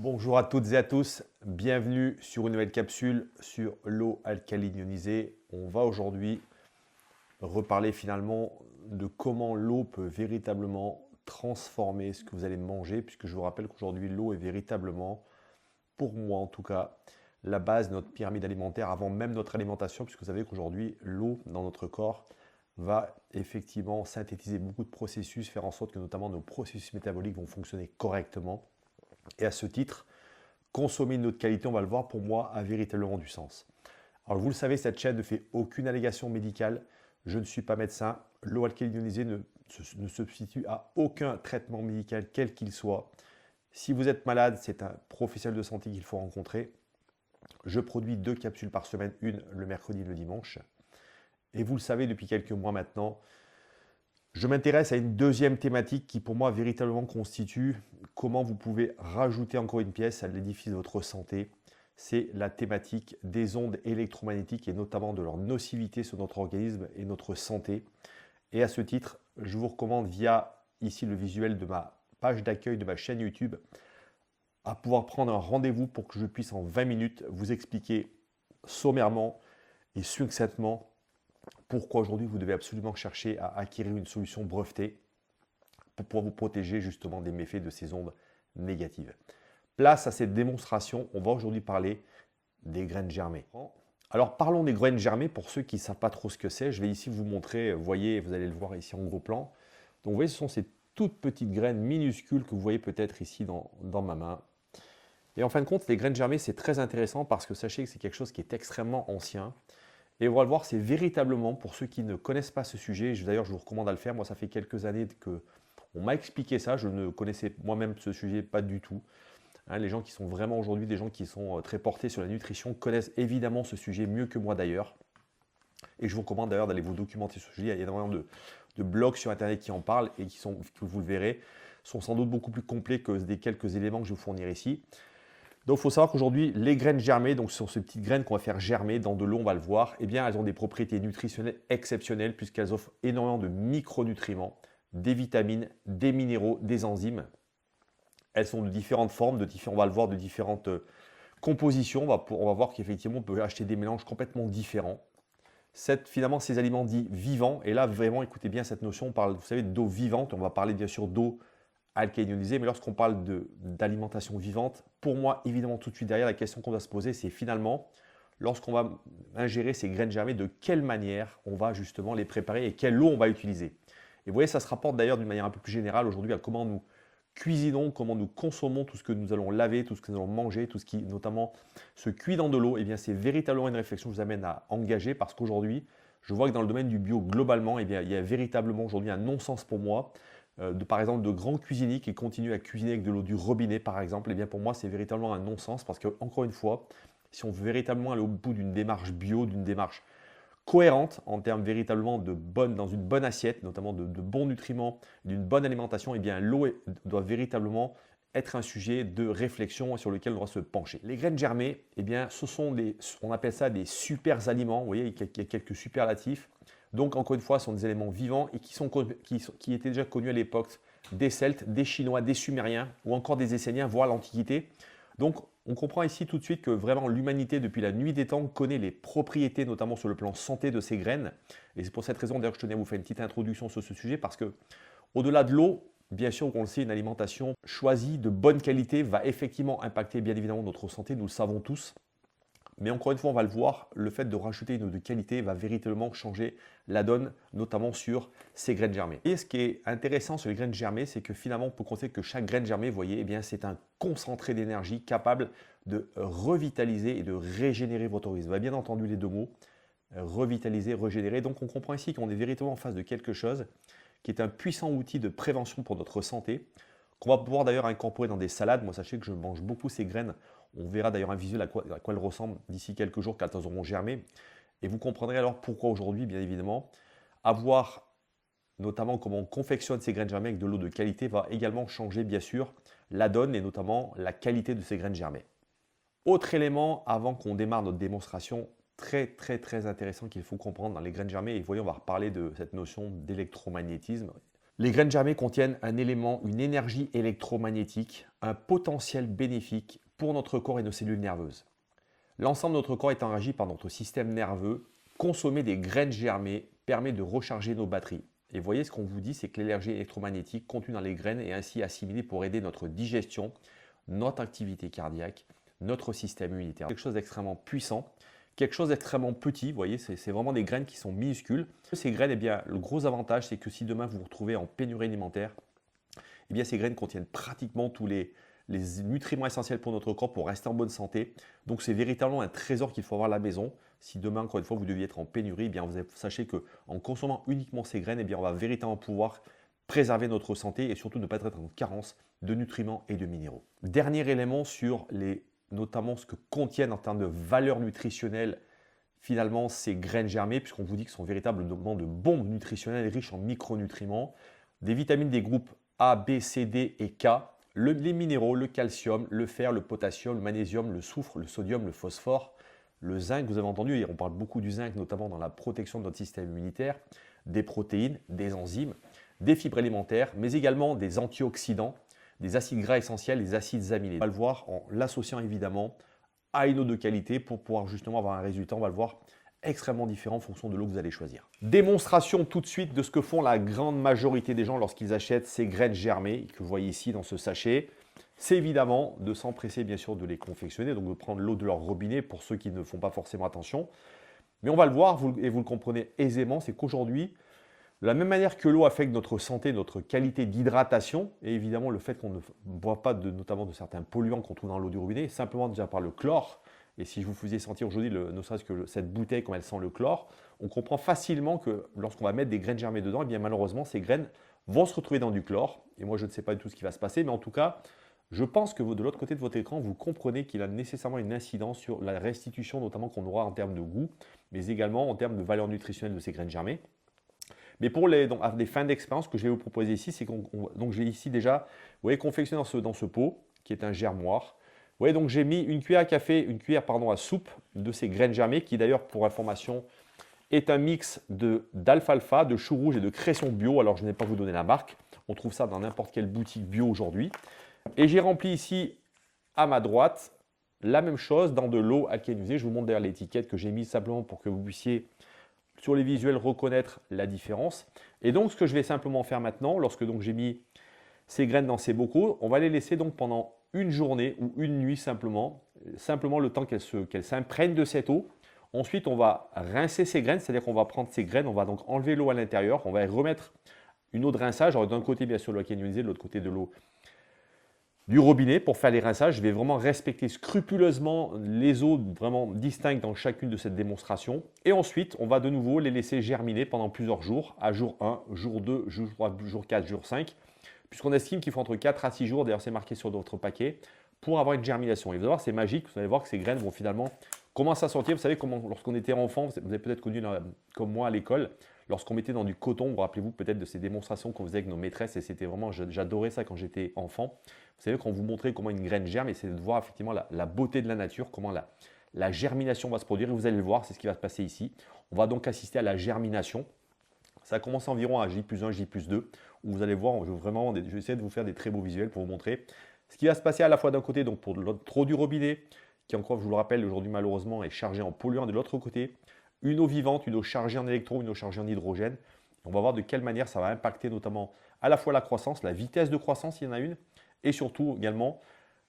Bonjour à toutes et à tous, bienvenue sur une nouvelle capsule sur l'eau alcaline ionisée. On va aujourd'hui reparler finalement de comment l'eau peut véritablement transformer ce que vous allez manger, puisque je vous rappelle qu'aujourd'hui l'eau est véritablement, pour moi en tout cas, la base de notre pyramide alimentaire avant même notre alimentation, puisque vous savez qu'aujourd'hui l'eau dans notre corps va effectivement synthétiser beaucoup de processus, faire en sorte que notamment nos processus métaboliques vont fonctionner correctement. Et à ce titre, consommer une eau de qualité, on va le voir, pour moi, a véritablement du sens. Alors vous le savez, cette chaîne ne fait aucune allégation médicale. Je ne suis pas médecin. L'eau alcaline ionisée ne se substitue à aucun traitement médical, quel qu'il soit. Si vous êtes malade, c'est un professionnel de santé qu'il faut rencontrer. Je produis 2 capsules par semaine, une le mercredi et le dimanche. Et vous le savez depuis quelques mois maintenant, je m'intéresse à une deuxième thématique qui pour moi véritablement constitue comment vous pouvez rajouter encore une pièce à l'édifice de votre santé. C'est la thématique des ondes électromagnétiques et notamment de leur nocivité sur notre organisme et notre santé. Et à ce titre, je vous recommande via ici le visuel de ma page d'accueil de ma chaîne YouTube à pouvoir prendre un rendez-vous pour que je puisse en 20 minutes vous expliquer sommairement et succinctement pourquoi aujourd'hui vous devez absolument chercher à acquérir une solution brevetée pour pouvoir vous protéger justement des méfaits de ces ondes négatives. Place à cette démonstration, on va aujourd'hui parler des graines germées. Alors parlons des graines germées pour ceux qui ne savent pas trop ce que c'est. Je vais ici vous montrer, vous voyez, vous allez le voir ici en gros plan. Donc vous voyez, ce sont ces toutes petites graines minuscules que vous voyez peut-être ici dans ma main. Et en fin de compte, les graines germées, c'est très intéressant parce que sachez que c'est quelque chose qui est extrêmement ancien. Et on va le voir, c'est véritablement, pour ceux qui ne connaissent pas ce sujet, d'ailleurs je vous recommande à le faire, moi ça fait quelques années que on m'a expliqué ça, je ne connaissais moi-même ce sujet pas du tout. Hein, les gens qui sont vraiment aujourd'hui, des gens qui sont très portés sur la nutrition, connaissent évidemment ce sujet mieux que moi d'ailleurs. Et je vous recommande d'ailleurs d'aller vous documenter sur ce sujet, il y a énormément de blogs sur internet qui en parlent et qui sont, que vous le verrez, sont sans doute beaucoup plus complets que des quelques éléments que je vais vous fournir ici. Donc, il faut savoir qu'aujourd'hui, les graines germées, donc ce sont ces petites graines qu'on va faire germer dans de l'eau, on va le voir, eh bien, elles ont des propriétés nutritionnelles exceptionnelles puisqu'elles offrent énormément de micronutriments, des vitamines, des minéraux, des enzymes. Elles sont de différentes formes, on va le voir, de différentes compositions. On va voir qu'effectivement, on peut acheter des mélanges complètement différents. Finalement, ces aliments dits vivants, et là, vraiment, écoutez bien cette notion, on parle, vous savez, d'eau vivante, on va parler bien sûr d'eau alcaline ionisée, mais lorsqu'on parle d'alimentation vivante, pour moi, évidemment, tout de suite derrière, la question qu'on doit se poser, c'est finalement, lorsqu'on va ingérer ces graines germées, de quelle manière on va justement les préparer et quelle eau on va utiliser. Et vous voyez, ça se rapporte d'ailleurs d'une manière un peu plus générale aujourd'hui à comment nous cuisinons, comment nous consommons tout ce que nous allons laver, tout ce que nous allons manger, tout ce qui notamment se cuit dans de l'eau. Et bien, c'est véritablement une réflexion que je vous amène à engager parce qu'aujourd'hui, je vois que dans le domaine du bio, globalement, eh bien, il y a véritablement aujourd'hui un non-sens pour moi par exemple de grands cuisiniers qui continuent à cuisiner avec de l'eau du robinet par exemple, et bien pour moi c'est véritablement un non-sens parce que encore une fois, si on veut véritablement aller au bout d'une démarche bio, d'une démarche cohérente en termes véritablement dans une bonne assiette, notamment de bons nutriments, d'une bonne alimentation, et bien l'eau doit véritablement être un sujet de réflexion sur lequel on doit se pencher. Les graines germées, eh bien, on appelle ça des super aliments. Vous voyez, il y a quelques superlatifs. Donc, encore une fois, ce sont des éléments vivants et qui étaient déjà connus à l'époque des Celtes, des Chinois, des Sumériens ou encore des Esséniens, voire l'Antiquité. Donc, on comprend ici tout de suite que vraiment l'humanité, depuis la nuit des temps, connaît les propriétés, notamment sur le plan santé de ces graines. Et c'est pour cette raison d'ailleurs que je tenais à vous faire une petite introduction sur ce sujet parce que, au-delà de l'eau, bien sûr, on le sait, une alimentation choisie de bonne qualité va effectivement impacter bien évidemment notre santé, nous le savons tous. Mais encore une fois, on va le voir, le fait de rajouter une eau de qualité va véritablement changer la donne, notamment sur ces graines germées. Et ce qui est intéressant sur les graines germées, c'est que finalement, on peut constater que chaque graine germée, vous voyez, eh bien, c'est un concentré d'énergie capable de revitaliser et de régénérer votre organisme. Vous avez bien entendu les deux mots, revitaliser, régénérer. Donc, on comprend ici qu'on est véritablement en face de quelque chose qui est un puissant outil de prévention pour notre santé, qu'on va pouvoir d'ailleurs incorporer dans des salades. Moi, sachez que je mange beaucoup ces graines. On verra d'ailleurs un visuel à quoi elles ressemblent d'ici quelques jours quand elles auront germé. Et vous comprendrez alors pourquoi aujourd'hui, bien évidemment, avoir notamment comment on confectionne ces graines germées avec de l'eau de qualité va également changer bien sûr la donne et notamment la qualité de ces graines germées. Autre élément avant qu'on démarre notre démonstration, très intéressant qu'il faut comprendre dans les graines germées, et voyons, on va reparler de cette notion d'électromagnétisme. Les graines germées contiennent un élément, une énergie électromagnétique, un potentiel bénéfique pour notre corps et nos cellules nerveuses. L'ensemble de notre corps étant régi par notre système nerveux, consommer des graines germées permet de recharger nos batteries. Et vous voyez, ce qu'on vous dit, c'est que l'énergie électromagnétique contenue dans les graines est ainsi assimilée pour aider notre digestion, notre activité cardiaque, notre système immunitaire. Quelque chose d'extrêmement puissant, quelque chose d'extrêmement petit. Vous voyez, c'est vraiment des graines qui sont minuscules. Ces graines, eh bien, le gros avantage, c'est que si demain vous vous retrouvez en pénurie alimentaire, eh bien, ces graines contiennent pratiquement tous les nutriments essentiels pour notre corps pour rester en bonne santé. Donc, c'est véritablement un trésor qu'il faut avoir à la maison. Si demain, encore une fois, vous deviez être en pénurie, eh bien, sachez qu'en consommant uniquement ces graines, eh bien, on va véritablement pouvoir préserver notre santé et surtout ne pas être en carence de nutriments et de minéraux. Dernier élément sur notamment ce que contiennent en termes de valeur nutritionnelle finalement ces graines germées, puisqu'on vous dit que ce sont véritablement de bombes nutritionnelles riches en micronutriments, des vitamines des groupes A, B, C, D et K, les minéraux, le calcium, le fer, le potassium, le magnésium, le soufre, le sodium, le phosphore, le zinc, vous avez entendu, et on parle beaucoup du zinc notamment dans la protection de notre système immunitaire, des protéines, des enzymes, des fibres alimentaires, mais également des antioxydants, des acides gras essentiels, des acides aminés. On va le voir en l'associant évidemment à une eau de qualité pour pouvoir justement avoir un résultat, on va le voir, extrêmement différent en fonction de l'eau que vous allez choisir. Démonstration tout de suite de ce que font la grande majorité des gens lorsqu'ils achètent ces graines germées que vous voyez ici dans ce sachet. C'est évidemment de s'empresser bien sûr de les confectionner, donc de prendre l'eau de leur robinet pour ceux qui ne font pas forcément attention. Mais on va le voir, et vous le comprenez aisément, c'est qu'aujourd'hui, de la même manière que l'eau affecte notre santé, notre qualité d'hydratation, et évidemment le fait qu'on ne boit pas notamment de certains polluants qu'on trouve dans l'eau du robinet, simplement déjà par le chlore, et si je vous faisais sentir aujourd'hui, ne serait-ce que cette bouteille, comme elle sent le chlore, on comprend facilement que lorsqu'on va mettre des graines germées dedans, eh bien malheureusement, ces graines vont se retrouver dans du chlore. Et moi, je ne sais pas du tout ce qui va se passer, mais en tout cas, je pense que de l'autre côté de votre écran, vous comprenez qu'il a nécessairement une incidence sur la restitution, notamment qu'on aura en termes de goût, mais également en termes de valeur nutritionnelle de ces graines germées. Mais pour les fins d'expérience que je vais vous proposer ici, c'est donc j'ai ici déjà, vous voyez, confectionné dans ce pot, qui est un germoir. Vous voyez, donc j'ai mis une cuillère à soupe de ces graines germées, qui d'ailleurs, pour information, est un mix d'alfalfa, de chou rouge et de cresson bio. Alors, je n'ai pas vous donner la marque. On trouve ça dans n'importe quelle boutique bio aujourd'hui. Et j'ai rempli ici, à ma droite, la même chose dans de l'eau alcalinisée. Je vous montre d'ailleurs l'étiquette que j'ai mise simplement pour que vous puissiez, sur les visuels, reconnaître la différence. Et donc, ce que je vais simplement faire maintenant, lorsque j'ai mis ces graines dans ces bocaux, on va les laisser donc pendant une journée ou une nuit simplement le temps qu'elles s'imprègnent de cette eau. Ensuite, on va rincer ces graines, c'est-à-dire qu'on va prendre ces graines, on va donc enlever l'eau à l'intérieur, on va y remettre une eau de rinçage. Alors d'un côté, bien sûr, l'eau alcalinisée, de l'autre côté, de l'eau du robinet pour faire les rinçages. Je vais vraiment respecter scrupuleusement les eaux vraiment distinctes dans chacune de cette démonstration. Et ensuite, on va de nouveau les laisser germiner pendant plusieurs jours, à jour 1, jour 2, jour 3, jour 4, jour 5, puisqu'on estime qu'il faut entre 4 à 6 jours, d'ailleurs c'est marqué sur votre paquet, pour avoir une germination. Et vous allez voir, c'est magique, vous allez voir que ces graines vont finalement commencer à sortir. Vous savez, lorsqu'on était enfant, vous avez peut-être connu comme moi à l'école, lorsqu'on mettait dans du coton, vous rappelez-vous peut-être de ces démonstrations qu'on faisait avec nos maîtresses, et c'était vraiment, j'adorais ça quand j'étais enfant. Vous savez, quand on vous montrait comment une graine germe, et c'est de voir effectivement la beauté de la nature, comment la germination va se produire, et vous allez le voir, c'est ce qui va se passer ici. On va donc assister à la germination. Ça commence environ à J+1, J+2, où vous allez voir, je vais essayer de vous faire des très beaux visuels pour vous montrer ce qui va se passer à la fois d'un côté, donc pour l'eau du robinet, qui encore, je vous le rappelle, aujourd'hui malheureusement est chargée en polluants, de l'autre côté, une eau vivante, une eau chargée en électrons, une eau chargée en hydrogène. On va voir de quelle manière ça va impacter notamment à la fois la croissance, la vitesse de croissance, il y en a une, et surtout également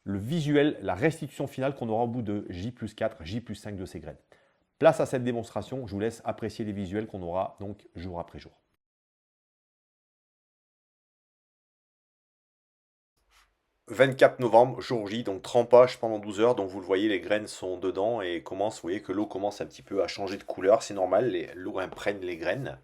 le visuel, la restitution finale qu'on aura au bout de J+4, J+5 de ces graines. Place à cette démonstration, je vous laisse apprécier les visuels qu'on aura donc jour après jour. « 24 novembre, jour J, donc trempage pendant 12 heures, donc vous le voyez, les graines sont dedans et vous voyez que l'eau commence un petit peu à changer de couleur, c'est normal, l'eau imprègne les graines.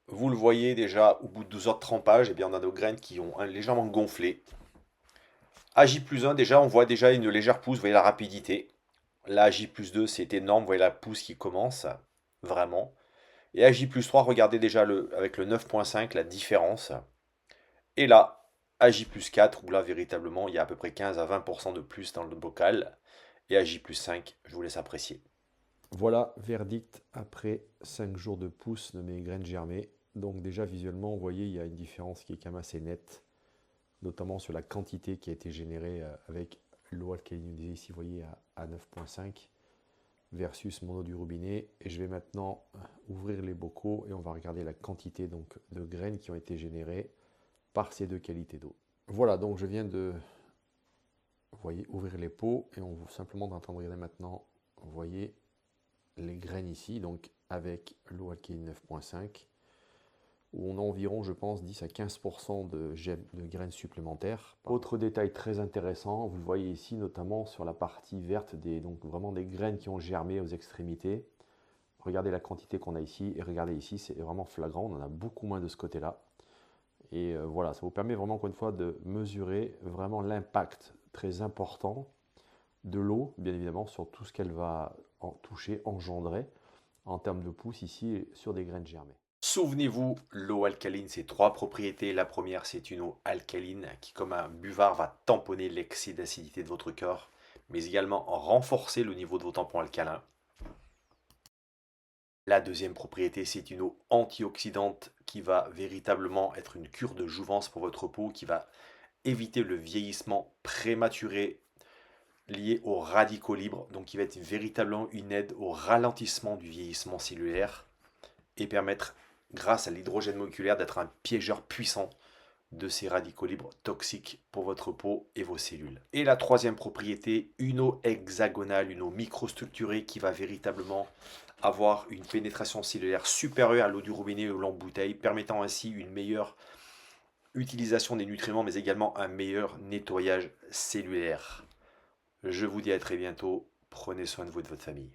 Vous le voyez déjà, au bout de 12 heures de trempage, eh bien, on a nos graines qui ont légèrement gonflé. À J+1, déjà, on voit déjà une légère pousse, vous voyez la rapidité. Là, à J+2, c'est énorme, vous voyez la pousse qui commence, vraiment. Et à J+3, regardez déjà avec le 9.5, la différence. Et là, à J+4, où là, véritablement, il y a à peu près 15 à 20% de plus dans le bocal. Et à J+5, je vous laisse apprécier. Voilà, verdict après 5 jours de pousse de mes graines germées. Donc déjà visuellement, vous voyez, il y a une différence qui est quand même assez nette, notamment sur la quantité qui a été générée avec l'eau alcalinisée ici, vous voyez, à 9,5 versus mon eau du robinet. Et je vais maintenant ouvrir les bocaux et on va regarder la quantité donc, de graines qui ont été générées par ces deux qualités d'eau. Voilà, donc je viens de, vous voyez, ouvrir les pots et on vous simplement d'entendre regarder maintenant, vous voyez, les graines ici, donc avec l'eau alcaline 9,5, où on a environ, je pense, 10 à 15% de graines supplémentaires. Autre détail très intéressant, vous le voyez ici, notamment sur la partie verte, donc vraiment des graines qui ont germé aux extrémités. Regardez la quantité qu'on a ici, et regardez ici, c'est vraiment flagrant, on en a beaucoup moins de ce côté-là. Et voilà, ça vous permet vraiment, encore une fois, de mesurer vraiment l'impact très important de l'eau, bien évidemment, sur tout ce qu'elle va toucher, engendrer, en termes de pousse ici, sur des graines germées. Souvenez-vous, l'eau alcaline, c'est trois propriétés. La première, c'est une eau alcaline qui, comme un buvard, va tamponner l'excès d'acidité de votre corps, mais également renforcer le niveau de vos tampons alcalins. La deuxième propriété, c'est une eau antioxydante qui va véritablement être une cure de jouvence pour votre peau, qui va éviter le vieillissement prématuré lié aux radicaux libres, donc qui va être véritablement une aide au ralentissement du vieillissement cellulaire et permettre, grâce à l'hydrogène moléculaire, d'être un piégeur puissant de ces radicaux libres toxiques pour votre peau et vos cellules. Et la troisième propriété, une eau hexagonale, une eau microstructurée qui va véritablement avoir une pénétration cellulaire supérieure à l'eau du robinet ou l'eau en bouteille, permettant ainsi une meilleure utilisation des nutriments, mais également un meilleur nettoyage cellulaire. Je vous dis à très bientôt, prenez soin de vous et de votre famille.